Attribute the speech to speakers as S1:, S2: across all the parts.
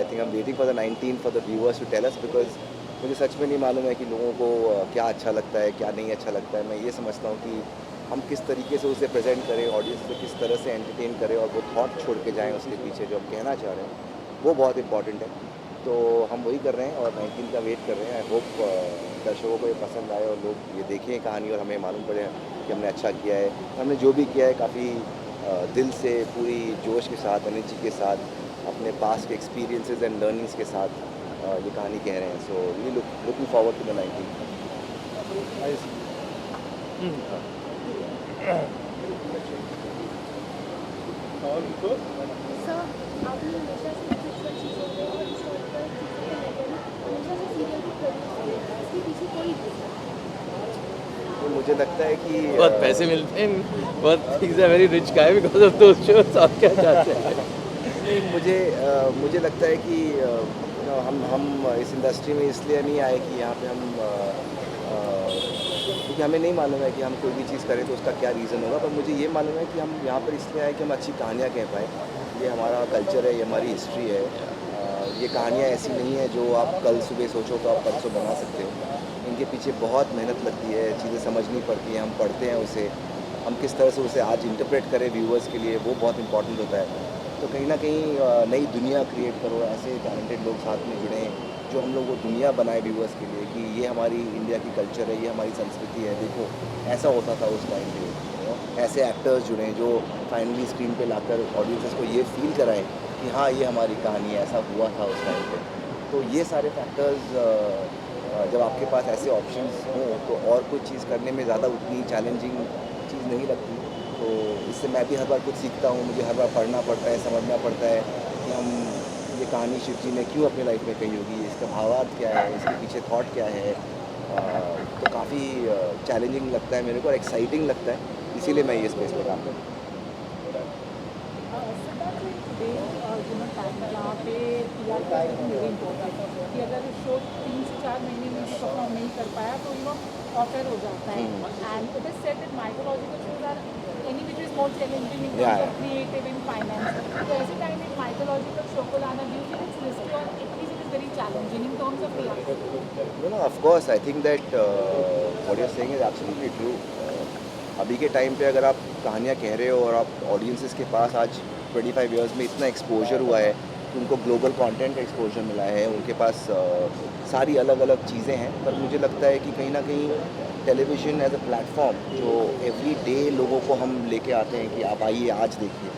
S1: I think I am waiting for the 19 for the viewers to tell us, because मुझे सच में नहीं मालूम है कि लोगों को क्या अच्छा लगता है, क्या नहीं अच्छा लगता है। मैं ये समझता हूँ कि हम किस तरीके से उसे प्रेजेंट करें, ऑडियंस को किस तरह से एंटरटेन करें और वो थॉट छोड़ के जाएँ उसके पीछे जो हम कहना चाह रहे हैं, वो बहुत इंपॉर्टेंट है। तो हम वही कर रहे हैं और 19 का वेट कर रहे हैं। आई होप दर्शकों को ये पसंद आए और लोग ये देखें कहानी और हमें मालूम पड़े कि हमने अच्छा किया है। हमने जो भी किया है काफ़ी दिल से, पूरी जोश के साथ, एनर्जी के साथ, अपने पास्ट के एक्सपीरियंसेस एंड लर्निंग्स के साथ ये कहानी कह रहे हैं। So we looking forward to the 19।
S2: और तो
S3: सर, आपने हमेशा से स्पिरिचुअल चीज़ों पे और हिस्टोरिकल चीज़ों पे लेकर हमेशा से सीरियल को प्रोड्यूस किया है। इसके पीछे कोई रीज़न?
S1: तो मुझे लगता है कि
S4: बहुत पैसे मिलते हैं, बहुत is a very rich guy because of those shows. आप क्या चाहते हैं?
S1: नहीं, मुझे लगता है कि हम इस इंडस्ट्री में इसलिए नहीं आए कि यहाँ पे हम क्योंकि हमें नहीं मालूम है कि हम कोई भी चीज़ करें तो उसका क्या रीज़न होगा, पर मुझे ये मालूम है कि हम यहाँ पर इसलिए आए कि हम अच्छी कहानियाँ कह पाएँ। ये हमारा कल्चर है, ये हमारी हिस्ट्री है। ये कहानियाँ ऐसी नहीं है जो आप कल सुबह सोचो तो आप परसों बना सकते हो। इनके पीछे बहुत मेहनत लगती है, चीज़ें समझनी पड़ती हैं, हम पढ़ते हैं उसे, हम किस तरह से उसे आज इंटरप्रेट करें व्यूअर्स के लिए, वो बहुत इंपॉर्टेंट होता है। तो कहीं ना कहीं नई दुनिया क्रिएट करो, ऐसे टैलेंटेड लोग साथ में जुड़ें जो हम लोग वो दुनिया बनाए व्यूअर्स के लिए कि ये हमारी इंडिया की कल्चर है, ये हमारी संस्कृति है, देखो ऐसा होता था उस टाइम पे। ऐसे एक्टर्स जुड़ें जो फाइनली स्क्रीन पे लाकर ऑडियंसेस को ये फील कराएं कि हाँ ये हमारी कहानी है, ऐसा हुआ था उस टाइम पे। तो ये सारे फैक्टर्स जब आपके पास ऐसे ऑप्शंस हों तो और कोई चीज़ करने में ज़्यादा उतनी चैलेंजिंग चीज़ नहीं लगती। तो इससे मैं भी हर बार कुछ सीखता हूँ, मुझे हर बार पढ़ना पड़ता है, समझना पड़ता है कि हम ये कहानी शिव जी ने क्यों अपनी लाइफ में कही होगी, इसका भावार्थ क्या है, इसके पीछे थॉट क्या है। तो काफ़ी चैलेंजिंग लगता है मेरे को और एक्साइटिंग लगता है, इसीलिए मैं ये स्पेस पे काम करता हूँ।
S5: जहाँ पे PR का वेरी इम्पोर्टेंट कि अगर शो 3 से 4 महीने में भी परफॉर्म नहीं कर पाया तो ऑफर हो जाता है। And it is said that mythological shows are any which is more challenging in terms of creative and finance. तो ऐसे टाइम में माइथोलॉजिकल शो को लाना ड्यू टू इट्स रिस्की और at least it is very challenging in terms of PR।
S1: Of course I think that what you are saying is absolutely true. अभी के time पे अगर आप कहानियाँ कह रहे हो और आप ऑडियंसेस के पास आज 25 इयर्स में इतना एक्सपोजर हुआ है कि उनको ग्लोबल कंटेंट का एक्सपोजर मिला है, उनके पास सारी अलग अलग चीज़ें हैं, पर मुझे लगता है कि कहीं ना कहीं टेलीविज़न एज अ प्लेटफॉर्म जो एवरी डे लोगों को हम लेके आते हैं कि आप आइए आज देखिए,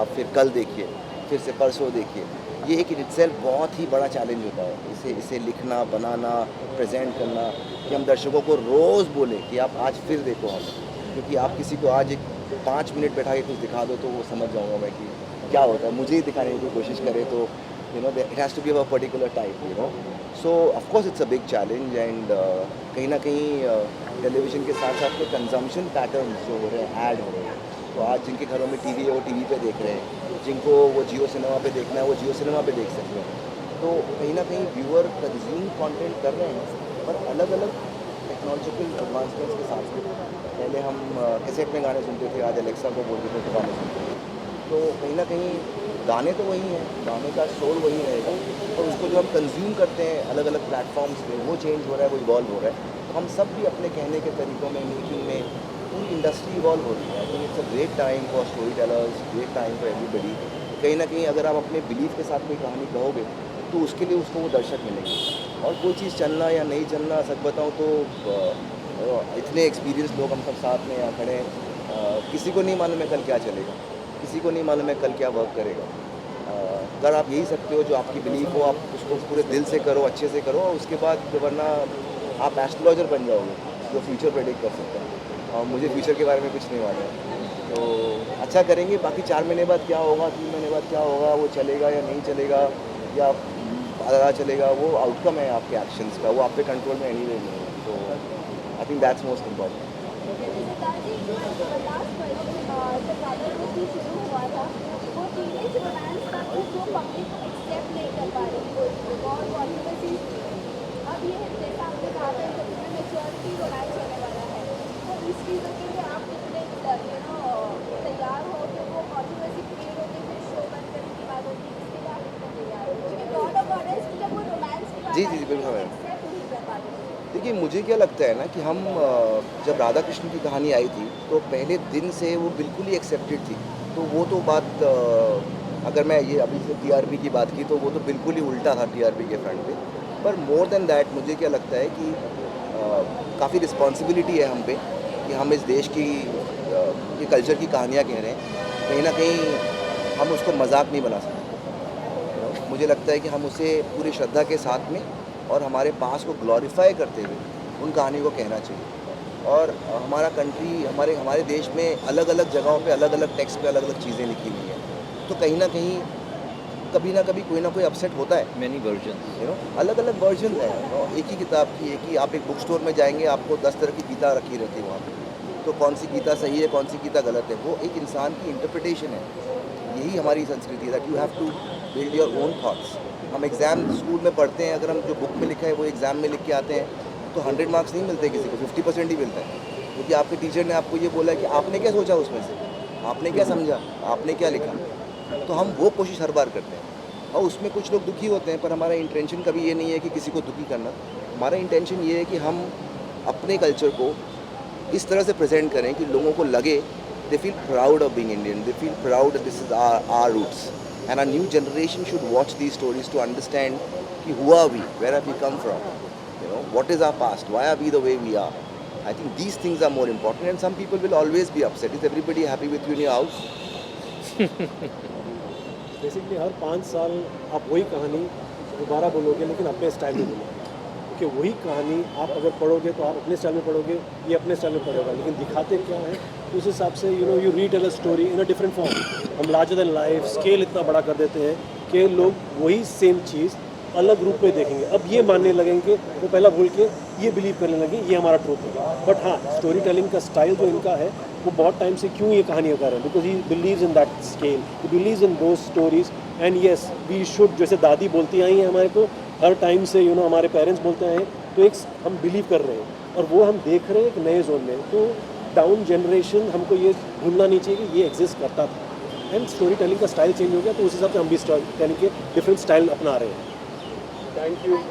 S1: आप फिर कल देखिए, फिर से परसों देखिए, ये एक इन इटसेल्फ बहुत ही बड़ा चैलेंज होता है। इसे लिखना, बनाना, प्रेजेंट करना कि हम दर्शकों को रोज़ बोलें कि आप आज फिर देखो हमें, क्योंकि आप किसी को आज एक 5 मिनट बैठा के कुछ दिखा दो तो वो समझ जाऊँगा मैं कि क्या होता है। मुझे ही दिखाने की कोशिश करे तो it has to be a particular type so of course it's a big challenge. And कहीं ना कहीं टेलीविज़न के साथ साथ में कंजम्पशन पैटर्न्स जो हो रहे हैं, ऐड हो रहे हैं, तो आज जिनके घरों में टीवी है वो टीवी पे देख रहे हैं, जिनको वो जियो सिनेमा पे देखना है वो जियो सिनेमा पे देख सकते हैं। तो कहीं ना कहीं व्यूअर कंज्यूम कंटेंट कर रहे हैं, पर अलग अलग टेक्नोलॉजिकल एडवांसमेंट्स के साथ में। पहले हम कैसेट में गाने सुनते थे, आज एलेक्सा को बोलते थे तो गाने सुनते थे। तो कहीं ना कहीं गाने तो वही हैं, गाने का सोल वही रहेगा, और उसको जो हम कंज्यूम करते हैं अलग अलग प्लेटफॉर्म्स पे वो चेंज हो रहा है, वो इवॉल्व हो रहा है। तो हम सब भी अपने कहने के तरीक़ों में, मेकिंग में, पूरी इंडस्ट्री इवॉल्व हो रही है। I think it's a great time for story tellers, great time for everybody. कहीं ना कहीं अगर आप अपने बिलीफ के साथ कोई कहानी कहोगे तो उसके लिए उसको वो दर्शक मिलेंगे। और कोई चीज़ चलना या नहीं चलना, सच बताऊँ तो इतने एक्सपीरियंस लोग हम सब साथ में यहाँ खड़े हैं, किसी को नहीं मालूम है कल क्या चलेगा, किसी को नहीं मालूम है कल क्या वर्क करेगा। अगर आप यही सकते हो जो आपकी बिलीफ हो, आप उसको पूरे दिल से करो, अच्छे से करो, और उसके बाद वरना आप एस्ट्रोलॉजर बन जाओगे जो फ्यूचर प्रेडिक्ट कर सकता है। और मुझे फ्यूचर के बारे में कुछ नहीं मालूम है। तो अच्छा करेंगे, बाकी 4 महीने बाद क्या होगा, 3 महीने बाद क्या होगा, वो चलेगा या नहीं चलेगा या पता चलेगा, वो आउटकम है आपके एक्शंस का, वो आप पे कंट्रोल में एनीवे नहीं है। तो I think that's most important.
S3: Siddharth ji, last question, जब राधा रोटी शुरू हुआ था वो टीनेज रोमांस था तो जो पब्लिक एक्सेप्ट नहीं कर पा रही थी, बहुत कॉन्ट्रोवर्सी थी। अब ये जैसा आपने कहा था इसमें मेच्योरिटी रोमांस होने वाला है, तो इस चीज़ों के लिए आप कितने तैयार हो कि वो कॉन्ट्रोवर्सी क्रिएट होती है, फिर शो बंद करने की बात होती है, इसके लिए आप कितने तैयार हो? क्योंकि
S1: जी जी बिल्कुल है।
S3: एक्सेप्ट नहीं कर पाते थे।
S1: देखिए मुझे क्या लगता है ना कि हम जब राधा कृष्ण की कहानी आई थी तो पहले दिन से वो बिल्कुल ही एक्सेप्टेड थी। तो वो तो बात अगर मैं ये अभी से टीआरपी की बात की तो वो तो बिल्कुल ही उल्टा था टीआरपी के फ्रंट पे। पर मोर देन दैट मुझे क्या लगता है कि काफ़ी रिस्पॉन्सिबिलिटी है हम पे कि हम इस देश की ये कल्चर की कहानियाँ कह रहे हैं। कहीं ना कहीं हम उसको मजाक नहीं बना सकते। मुझे लगता है कि हम उसे पूरी श्रद्धा के साथ में और हमारे पास को ग्लोरीफाई करते हुए उन कहानी को कहना चाहिए। और हमारा कंट्री हमारे देश में अलग अलग जगहों पे अलग अलग टेक्स्ट पे अलग अलग चीज़ें लिखी हुई हैं। तो कहीं ना कहीं कभी ना कभी कोई ना कोई अपसेट होता है।
S4: Many versions.
S1: अलग अलग वर्जन है। एक ही किताब की एक ही आप एक बुक स्टोर में जाएंगे आपको 10 तरह की गीता रखी रहती है वहाँ पे। तो कौन सी गीता सही है कौन सी गीता गलत है वो एक इंसान की इंटरप्रिटेशन है। यही हमारी संस्कृति है that you have to build your own thoughts. हम एग्ज़ाम स्कूल में पढ़ते हैं, अगर हम जो बुक में लिखा है वो एग्ज़ाम में लिख के आते हैं तो 100 मार्क्स नहीं मिलते किसी को, 50% ही मिलता है। क्योंकि आपके टीचर ने आपको ये बोला कि आपने क्या सोचा उसमें से, आपने क्या समझा, आपने क्या लिखा। तो हम वो कोशिश हर बार करते हैं और उसमें कुछ लोग दुखी होते हैं, पर हमारा इंटेंशन कभी ये नहीं है कि किसी को दुखी करना। हमारा इंटेंशन ये है कि हम अपने कल्चर को इस तरह से प्रेजेंट करें कि लोगों को लगे they feel proud of being Indian, they feel proud this is our roots and our new generation should watch these stories to understand कि who are we, where have we come from, what is our past, why are we the way we are. I think these things are more important and some people will always be upset. Is everybody happy with you in your house?
S2: Basically हर 5 साल आप वही कहानी दोबारा बोलोगे लेकिन अपने style में बोलोगे, क्योंकि वही कहानी आप अगर पढ़ोगे तो आप अपने स्टाइल में पढ़ोगे, ये अपने स्टाइल में पढ़ेगा, लेकिन दिखाते क्या है उस हिसाब से you retail a story in a different form. हम लार्जर देन लाइफ स्केल इतना बड़ा कर देते हैं कि लोग वही सेम चीज़ अलग रूप में देखेंगे। अब ये मानने लगेंगे, वो पहला भूल के ये बिलीव करने लगे ये हमारा ट्रूथ है। बट हाँ, स्टोरी टेलिंग का स्टाइल जो इनका है वो बहुत टाइम से क्यों ये कहानियाँ कर रहे हैं, because he believes in that scale, he believes in those stories and yes we should, जैसे दादी बोलती आई हैं हमारे को हर टाइम से, हमारे पेरेंट्स बोलते हैं, तो एक हम बिलीव कर रहे हैं और वो हम देख रहे हैं एक नए जोन में। तो डाउन जनरेशन हमको ये भूलना नहीं चाहिए कि ये एग्जिस्ट करता था एंड स्टोरी टेलिंग का स्टाइल चेंज हो गया, तो उस हिसाब से हम भी स्टोरी टेलिंग के डिफरेंट स्टाइल अपना रहे हैं। Thank you.